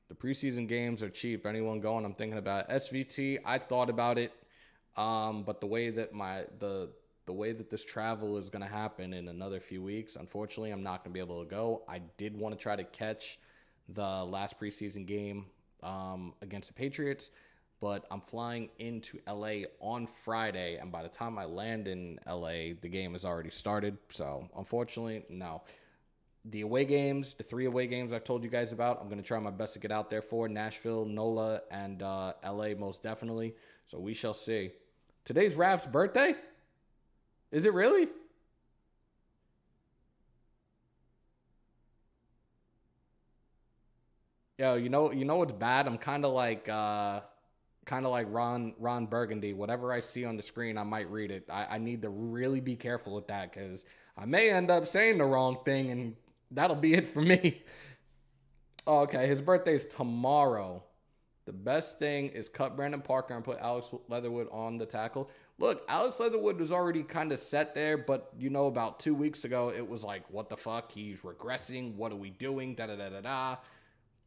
The preseason games are cheap. Anyone going? I'm thinking about it. SVT, I thought about it, but the way that the way that this travel is going to happen in another few weeks, unfortunately, I'm not going to be able to go. I did want to try to catch the last preseason game against the Patriots, but I'm flying into LA on Friday, and by the time I land in LA, the game has already started. So, unfortunately, no. The away games, the 3 away games I've told you guys about, I'm going to try my best to get out there for Nashville, NOLA, and LA most definitely. So, we shall see. Today's Raf's birthday? Is it really? Yo, you know what's bad? I'm kind of like Ron Burgundy. Whatever I see on the screen, I might read it. I need to really be careful with that because I may end up saying the wrong thing, and that'll be it for me. Oh, okay, his birthday's tomorrow. The best thing is cut Brandon Parker and put Alex Leatherwood on the tackle. Look, Alex Leatherwood was already kind of set there, but, about 2 weeks ago, it was like, what the fuck? He's regressing. What are we doing? Da-da-da-da-da.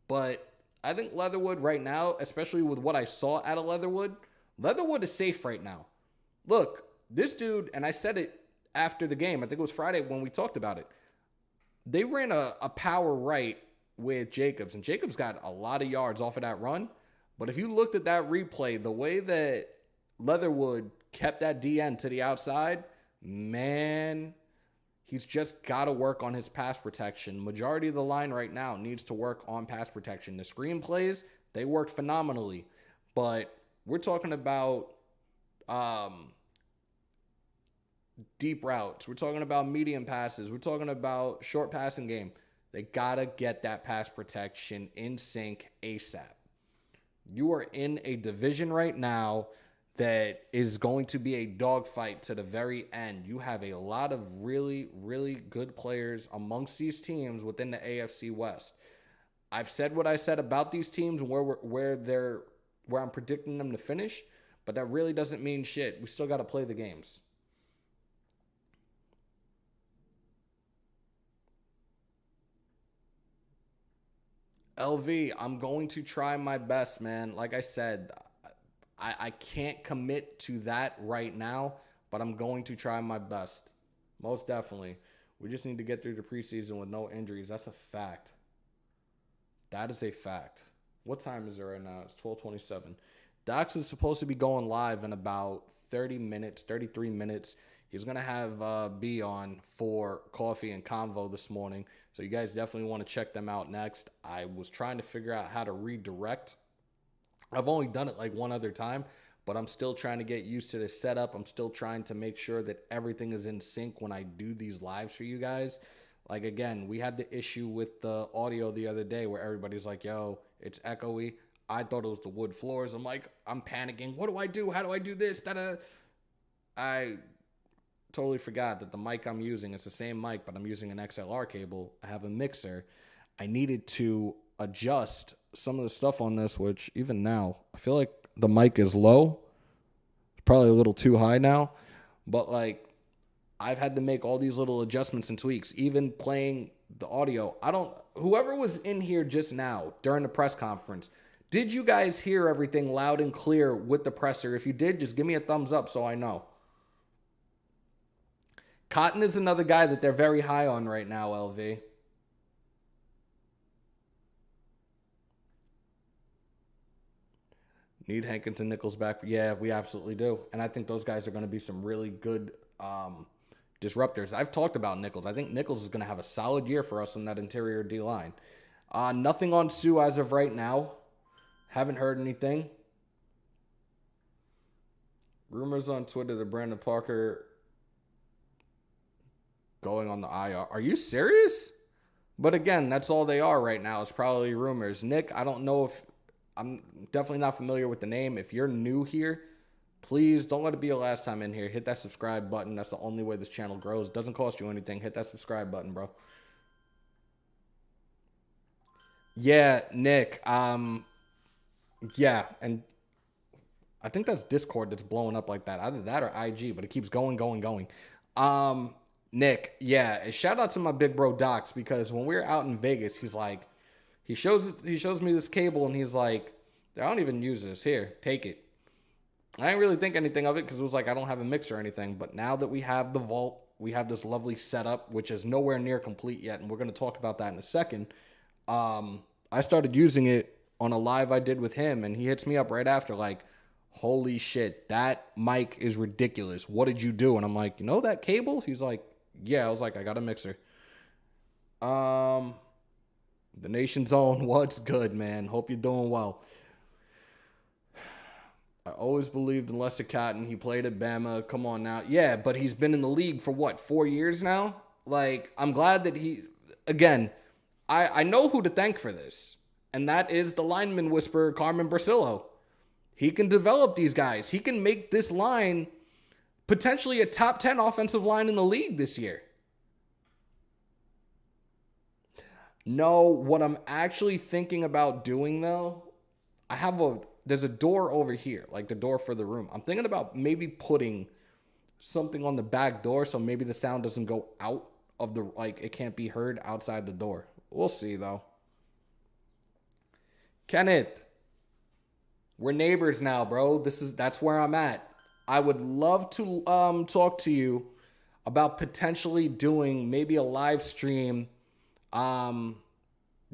But I think Leatherwood right now, especially with what I saw out of Leatherwood is safe right now. Look, this dude, and I said it after the game, I think it was Friday when we talked about it, they ran a power right with Jacobs, and Jacobs got a lot of yards off of that run. But if you looked at that replay, the way that Leatherwood kept that DN to the outside, man, he's just got to work on his pass protection. Majority of the line right now needs to work on pass protection. The screen plays, they worked phenomenally. But we're talking about deep routes. We're talking about medium passes. We're talking about short passing game. They got to get that pass protection in sync ASAP. You are in a division right now that is going to be a dogfight to the very end. You have a lot of really, really good players amongst these teams within the AFC West. I've said what I said about these teams and where I'm predicting them to finish, but that really doesn't mean shit. We still got to play the games. LV, I'm going to try my best, man. Like I said, I can't commit to that right now, but I'm going to try my best. Most definitely. We just need to get through the preseason with no injuries. That's a fact. That is a fact. What time is it right now? It's 12:27. Dax is supposed to be going live in about 30 minutes, 33 minutes. He's going to have B on for Coffee and Convo this morning. So you guys definitely want to check them out next. I was trying to figure out how to redirect. I've only done it like one other time, but I'm still trying to get used to the setup. I'm still trying to make sure that everything is in sync when I do these lives for you guys. Like, again, we had the issue with the audio the other day where everybody's like, yo, it's echoey. I thought it was the wood floors. I'm panicking. What do I do? How do I do this? I totally forgot that the mic I'm using, it's the same mic, but I'm using an XLR cable. I have a mixer. I needed to adjust some of the stuff on this, which even now, I feel like the mic is low. It's probably a little too high now. But, I've had to make all these little adjustments and tweaks, even playing the audio. Whoever was in here just now during the press conference, did you guys hear everything loud and clear with the presser? If you did, just give me a thumbs up so I know. Cotton is another guy that they're very high on right now, LV. Need Hankins and Nichols back. Yeah, we absolutely do. And I think those guys are going to be some really good disruptors. I've talked about Nichols. I think Nichols is going to have a solid year for us in that interior D-line. Nothing on Sue as of right now. Haven't heard anything. Rumors on Twitter that Brandon Parker going on the IR. Are you serious? But again, that's all they are right now. It's probably rumors. Nick, I don't know if... I'm definitely not familiar with the name. If you're new here, Please don't let it be your last time in here. Hit that subscribe button. That's the only way this channel grows. It doesn't cost you anything. Hit that subscribe button, bro. Yeah, Nick. Yeah, and I think that's Discord that's blowing up like that. Either that or IG, but it keeps going. Nick, yeah, shout out to my big bro Docs, because when we were out in Vegas, he's like, he shows me this cable and he's like, I don't even use this. Here, take it. I didn't really think anything of it because it was like I don't have a mix or anything. But now that we have the vault, we have this lovely setup, which is nowhere near complete yet, and we're going to talk about that in a second. I started using it on a live I did with him, and he hits me up right after like, holy shit, that mic is ridiculous. What did you do? And I'm like, you know that cable? He's like, yeah. I was like, I got a mixer. The Nation's Own, what's good, man? Hope you're doing well. I always believed in Lester Cotton. He played at Bama. Come on now. Yeah, but he's been in the league for what, 4 years now? Like, I'm glad that again, I know who to thank for this. And that is the lineman whisperer, Carmen Brasillo. He can develop these guys. He can make this line potentially a top 10 offensive line in the league this year. No, what I'm actually thinking about doing, though, there's a door over here, like the door for the room. I'm thinking about maybe putting something on the back door so maybe the sound doesn't go out of the, like, it can't be heard outside the door. We'll see, though. Kenneth, we're neighbors now, bro. That's where I'm at. I would love to talk to you about potentially doing maybe a live stream down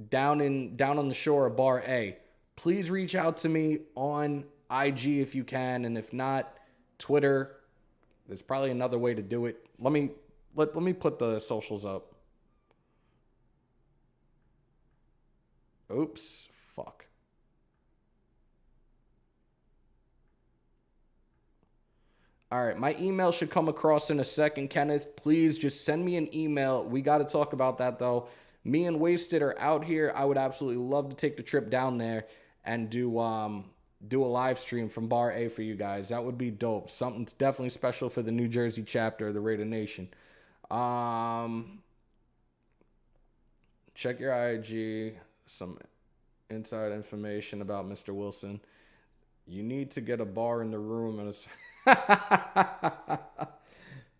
on the shore of Bar A. Please reach out to me on IG if you can, and if not, Twitter. There's probably another way to do it. Let me put the socials up. Oops, fuck. All right, my email should come across in a second, Kenneth. Please just send me an email. We got to talk about that, though. Me and Wasted are out here. I would absolutely love to take the trip down there and do a live stream from Bar A for you guys. That would be dope. Something definitely special for the New Jersey chapter of the Raider Nation. Check your IG. Some inside information about Mr. Wilson. You need to get a bar in the room and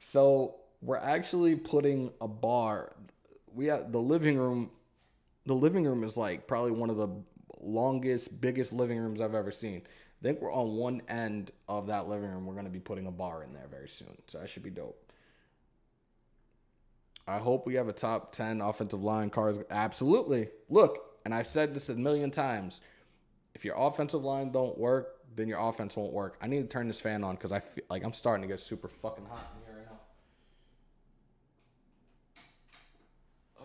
so we're actually putting a bar. We have the living room. The living room is like probably one of the longest, biggest living rooms I've ever seen. I think we're on one end of that living room. We're going to be putting a bar in there very soon. So that should be dope. I hope we have a top 10 offensive line cars. Absolutely. Look, and I've said this a million times. If your offensive line don't work, then your offense won't work. I need to turn this fan on because I feel like I'm starting to get super fucking hot in here right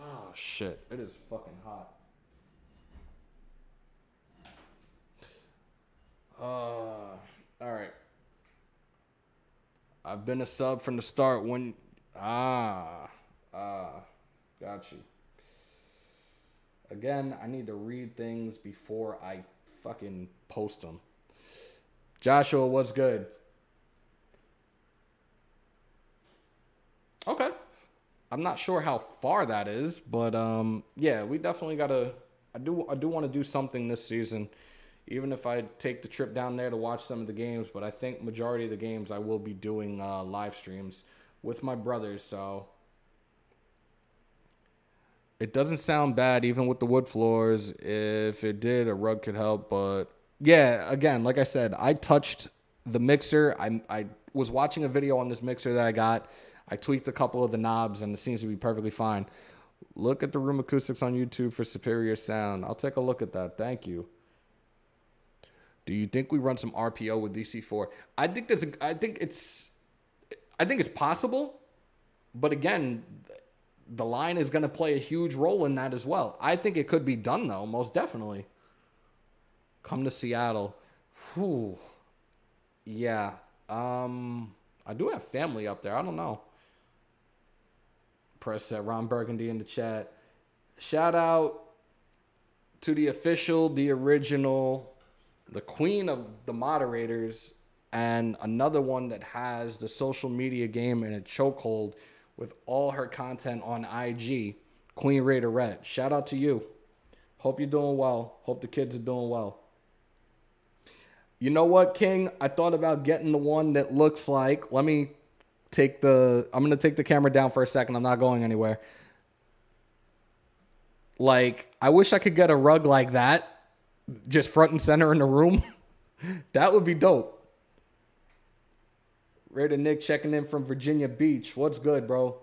now. Oh, shit. It is fucking hot. All right. I've been a sub from the start when... got you. Again, I need to read things before I fucking post them. Joshua, what's good? Okay. I'm not sure how far that is, but yeah, we definitely gotta. I do want to do something this season, even if I take the trip down there to watch some of the games. But I think majority of the games I will be doing live streams with my brothers. So it doesn't sound bad, even with the wood floors. If it did, a rug could help, but. Yeah, again, like I said, I touched the mixer. I was watching a video on this mixer that I got. I tweaked a couple of the knobs, and it seems to be perfectly fine. Look at the room acoustics on YouTube for superior sound. I'll take a look at that. Thank you. Do you think we run some RPO with DC4? I think it's possible, but again, the line is going to play a huge role in that as well. I think it could be done, though, most definitely. Come to Seattle. Whew. Yeah. I do have family up there. I don't know. Press said Ron Burgundy in the chat. Shout out to the official, the original, the queen of the moderators, and another one that has the social media game in a chokehold with all her content on IG, Queen Raiderette. Shout out to you. Hope you're doing well. Hope the kids are doing well. You know what, King? I thought about getting the one that looks like, I'm going to take the camera down for a second. I'm not going anywhere. Like, I wish I could get a rug like that, just front and center in the room. That would be dope. Raider Nick checking in from Virginia Beach. What's good, bro?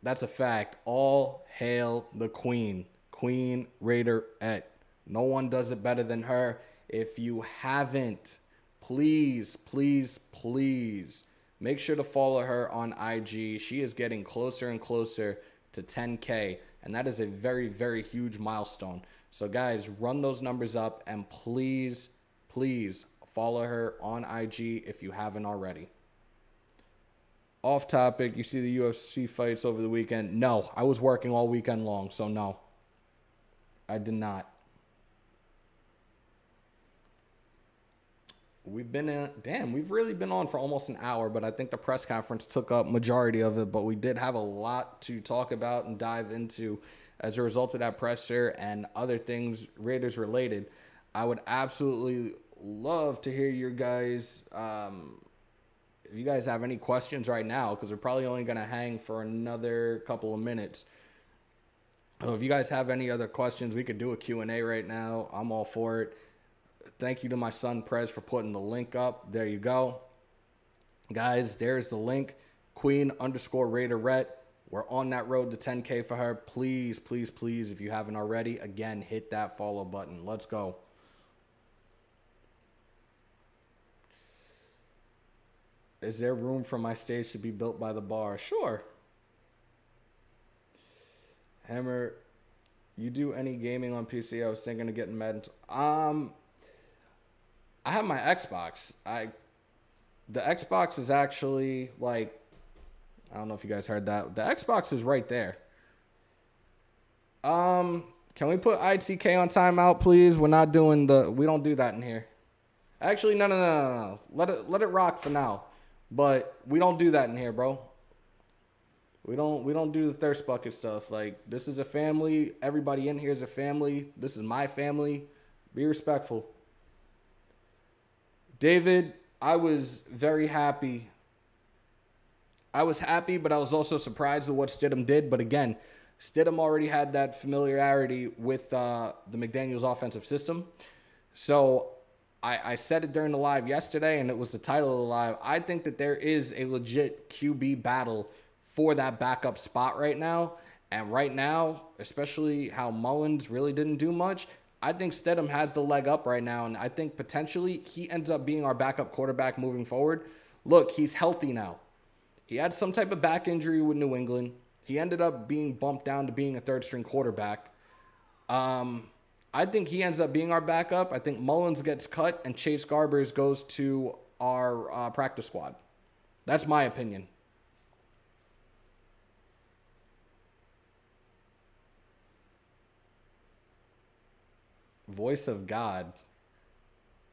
That's a fact. All hail the queen. Queen Raiderette. No one does it better than her. If you haven't, please, please, please make sure to follow her on IG. She is getting closer and closer to 10K, and that is a very, very huge milestone. So, guys, run those numbers up, and please, please follow her on IG if you haven't already. Off topic, you see the UFC fights over the weekend? No, I was working all weekend long, so no, I did not. We've really been on for almost an hour, but I think the press conference took up majority of it, but we did have a lot to talk about and dive into as a result of that presser and other things Raiders related. I would absolutely love to hear your guys, if you guys have any questions right now, because we're probably only going to hang for another couple of minutes. So if you guys have any other questions, we could do a Q&A right now. I'm all for it. Thank you to my son, Prez, for putting the link up. There you go. Guys, there's the link. Queen_Raiderette. We're on that road to 10K for her. Please, please, please, if you haven't already, again, hit that follow button. Let's go. Is there room for my stage to be built by the bar? Sure. Hammer, you do any gaming on PC? I was thinking of getting Madden. I have my Xbox. The Xbox is actually like, I don't know if you guys heard that. The Xbox is right there. Can we put ITK on timeout, please? We don't do that in here. Actually, no. Let it rock for now. But we don't do that in here, bro. We don't do the thirst bucket stuff. Like, this is a family. Everybody in here is a family. This is my family. Be respectful. David, I was very happy. I was happy, but I was also surprised at what Stidham did. But again, Stidham already had that familiarity with the McDaniels offensive system. So I said it during the live yesterday, and it was the title of the live. I think that there is a legit QB battle for that backup spot right now. And right now, especially how Mullins really didn't do much, I think Stidham has the leg up right now, and I think potentially he ends up being our backup quarterback moving forward. Look, he's healthy now. He had some type of back injury with New England. He ended up being bumped down to being a third-string quarterback. I think he ends up being our backup. I think Mullins gets cut, and Chase Garbers goes to our practice squad. That's my opinion. Voice of God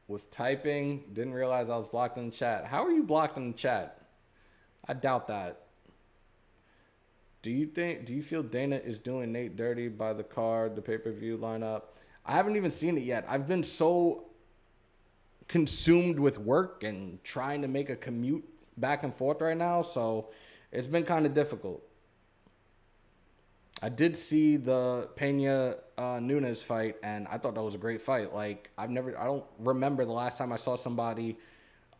was typing, didn't realize I was blocked in the chat. How are you blocked in the chat? I doubt that. Do you feel Dana is doing Nate dirty by the card, the pay-per-view lineup? I haven't even seen it yet. I've been so consumed with work and trying to make a commute back and forth right now, so it's been kind of difficult. I did see the Pena Nunes fight, and I thought that was a great fight. Like, I don't remember the last time I saw somebody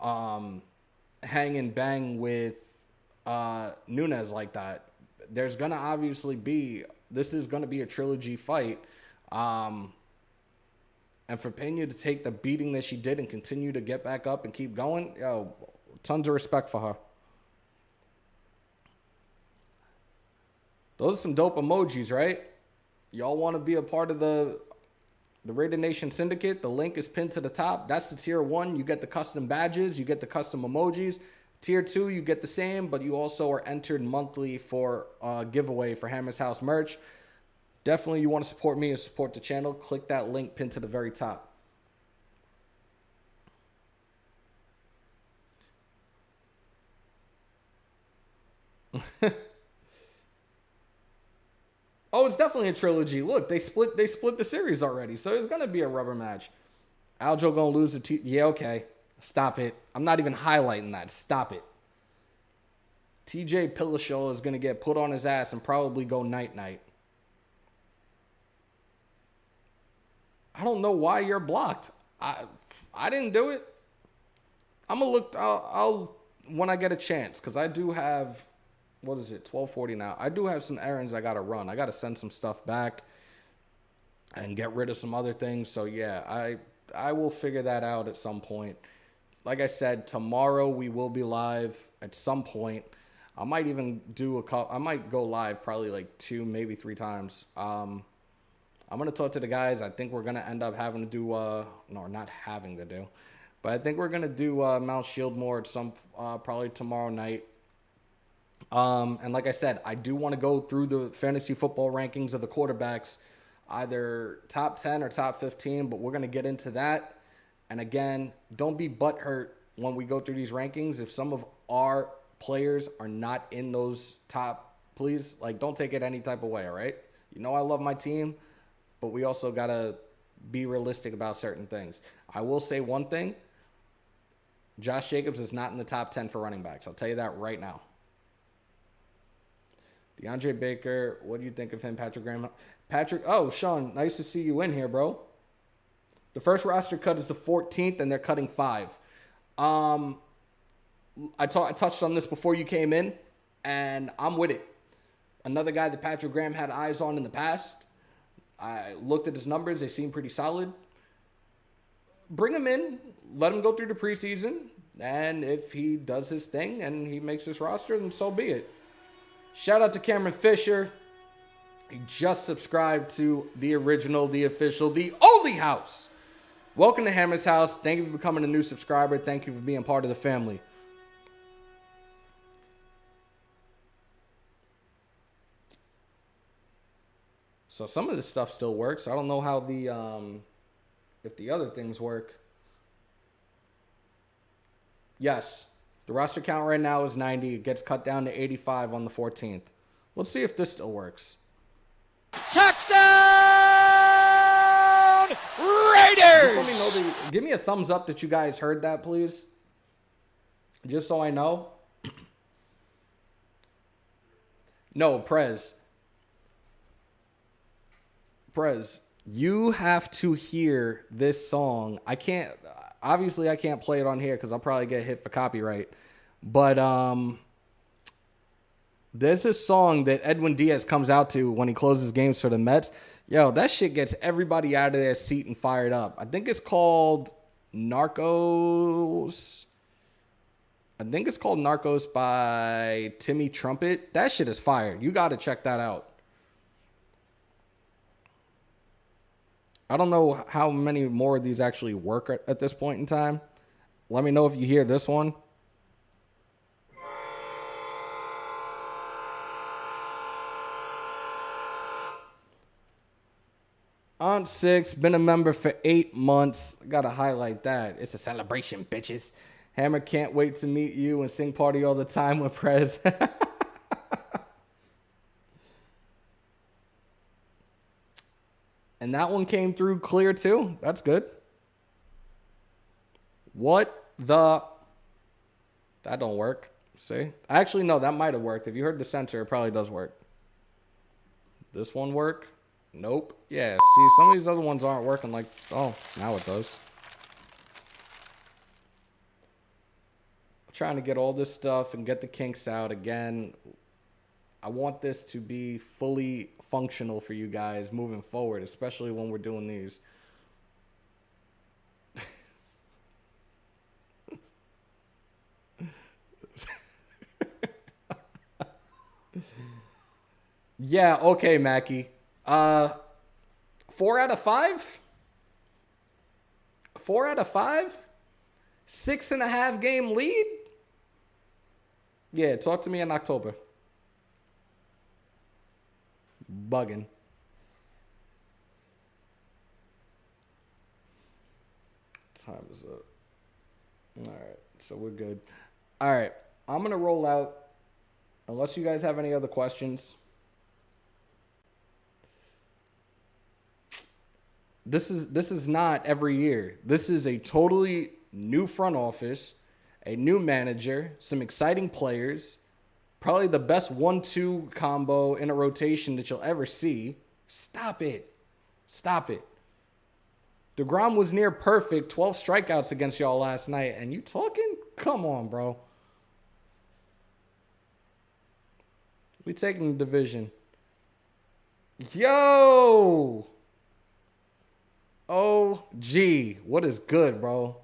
hang and bang with Nunes like that. There's gonna obviously be, this is gonna be a trilogy fight, and for Pena to take the beating that she did and continue to get back up and keep going, tons of respect for her. Those are some dope emojis, right? Y'all want to be a part of the Raider Nation Syndicate? The link is pinned to the top. That's the tier 1. You get the custom badges. You get the custom emojis. Tier 2, you get the same, but you also are entered monthly for a giveaway for Hammers.House merch. Definitely, you want to support me and support the channel. Click that link pinned to the very top. Oh, it's definitely a trilogy. Look, they split the series already, so it's gonna be a rubber match. Aljo gonna lose to yeah, okay. Stop it. I'm not even highlighting that. Stop it. TJ Pillashaw is gonna get put on his ass and probably go night-night. I don't know why you're blocked. I didn't do it. I'm gonna look. I'll when I get a chance, because I do have, what is it, 12:40 now. I do have some errands I gotta run. I gotta send some stuff back and get rid of some other things. So yeah, I will figure that out at some point. Like I said, tomorrow we will be live at some point. I might even do I might go live probably like 2, maybe 3 times. I'm gonna talk to the guys. I think we're gonna end up having to do no, not having to do. But I think we're going to do Mount Shieldmore at some probably tomorrow night. And like I said, I do want to go through the fantasy football rankings of the quarterbacks, either top 10 or top 15, but we're going to get into that. And again, don't be butthurt when we go through these rankings. If some of our players are not in those top, please, like, don't take it any type of way, all right? You know I love my team, but we also got to be realistic about certain things. I will say one thing. Josh Jacobs is not in the top 10 for running backs. I'll tell you that right now. DeAndre Baker, what do you think of him? Patrick Graham? Oh, Sean, nice to see you in here, bro. The first roster cut is the 14th, and they're cutting 5. I touched on this before you came in, and I'm with it. Another guy that Patrick Graham had eyes on in the past. I looked at his numbers. They seem pretty solid. Bring him in. Let him go through the preseason. And if he does his thing and he makes his roster, then so be it. Shout out to Cameron Fisher. He just subscribed to the original, the official, the only house. Welcome to Hammers.House. Thank you for becoming a new subscriber. Thank you for being part of the family. So some of this stuff still works. I don't know how if the other things work. Yes, the roster count right now is 90. It gets cut down to 85 on the 14th. Let's see if this still works.
Touchdown, Raiders!
Just let me know give me a thumbs up that you guys heard that, please. Just so I know. No, Prez, you have to hear this song. Obviously I can't play it on here because I'll probably get hit for copyright. But there's a song that Edwin Diaz comes out to when he closes games for the Mets. Yo, that shit gets everybody out of their seat and fired up. I think it's called Narcos. By Timmy Trumpet. That shit is fire. You got to check that out. I don't know how many more of these actually work at this point in time. Let me know if you hear this one. Aunt 6, been a member for 8 months. Gotta highlight that. It's a celebration, bitches. Hammer can't wait to meet you and sing party all the time with Prez. And that one came through clear too. That's good. That don't work. See? Actually, no, that might have worked. If you heard the sensor, it probably does work. This one work? Nope. Yeah, see, some of these other ones aren't working like, oh, now it does. I'm trying to get all this stuff and get the kinks out again. I want this to be fully functional for you guys moving forward, especially when we're doing these. Yeah, okay, Mackie. 4 out of 5? 4 out of 5? 6.5 game lead? Yeah, talk to me in October. Bugging. Time is up. All right, so we're good. All right, I'm going to roll out Unless you guys have any other questions. This is not every year. This is a totally new front office, a new manager, some exciting players, probably the best 1-2 combo in a rotation that you'll ever see. Stop it. Stop it. DeGrom was near perfect, 12 strikeouts against y'all last night, and you talking? Come on, bro. We taking the division. Yo! OG. What is good, bro?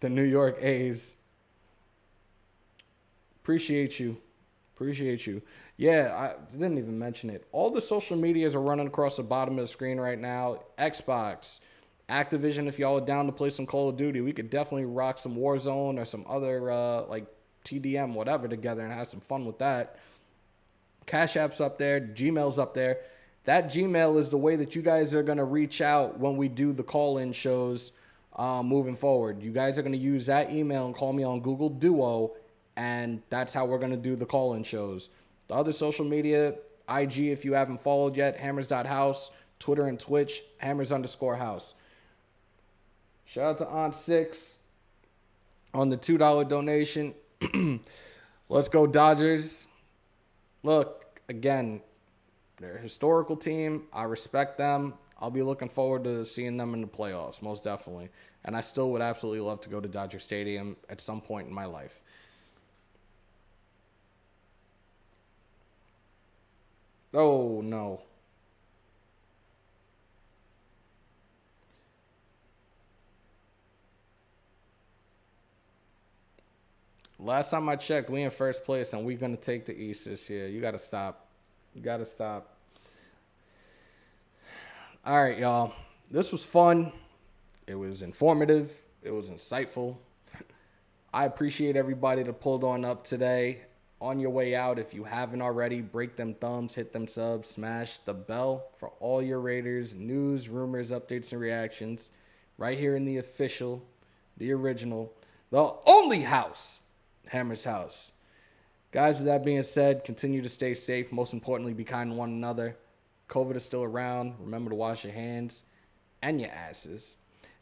The New York A's. Appreciate you. Appreciate you. Yeah, I didn't even mention it. All the social medias are running across the bottom of the screen right now. Xbox, Activision, if y'all are down to play some Call of Duty, we could definitely rock some Warzone or some other like TDM, whatever, together and have some fun with that. Cash App's up there. Gmail's up there. That Gmail is the way that you guys are going to reach out when we do the call-in shows moving forward. You guys are going to use that email and call me on Google Duo, and that's how we're going to do the call-in shows. The other social media, IG, if you haven't followed yet, Hammers.House, Twitter and Twitch, Hammers_House. Shout out to Aunt Six on the $2 donation. Let's go Dodgers. Look, again, they're a historical team. I respect them. I'll be looking forward to seeing them in the playoffs, most definitely. And I still would absolutely love to go to Dodger Stadium at some point in my life. Oh, no. Last time I checked, we in first place, and we're going to take the East this year. You got to stop. You got to stop. All right, y'all. This was fun. It was informative. It was insightful. I appreciate everybody that pulled on up today. On your way out, if you haven't already, break them thumbs, hit them subs, smash the bell for all your Raiders news, rumors, updates, and reactions right here in the official, the original, the only house, Hammers.House. Guys, with that being said, continue to stay safe. Most importantly, be kind to one another. COVID is still around. Remember to wash your hands and your asses.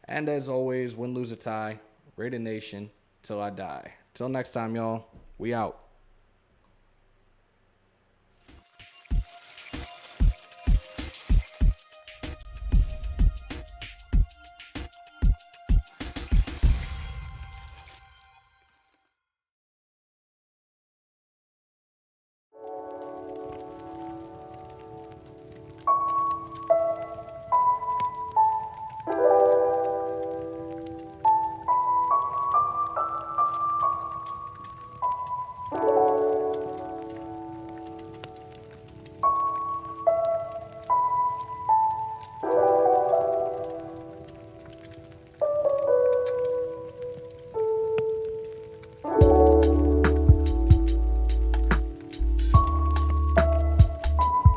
And as always, win, lose, or tie, Raider Nation, till I die. Till next time, y'all. We out.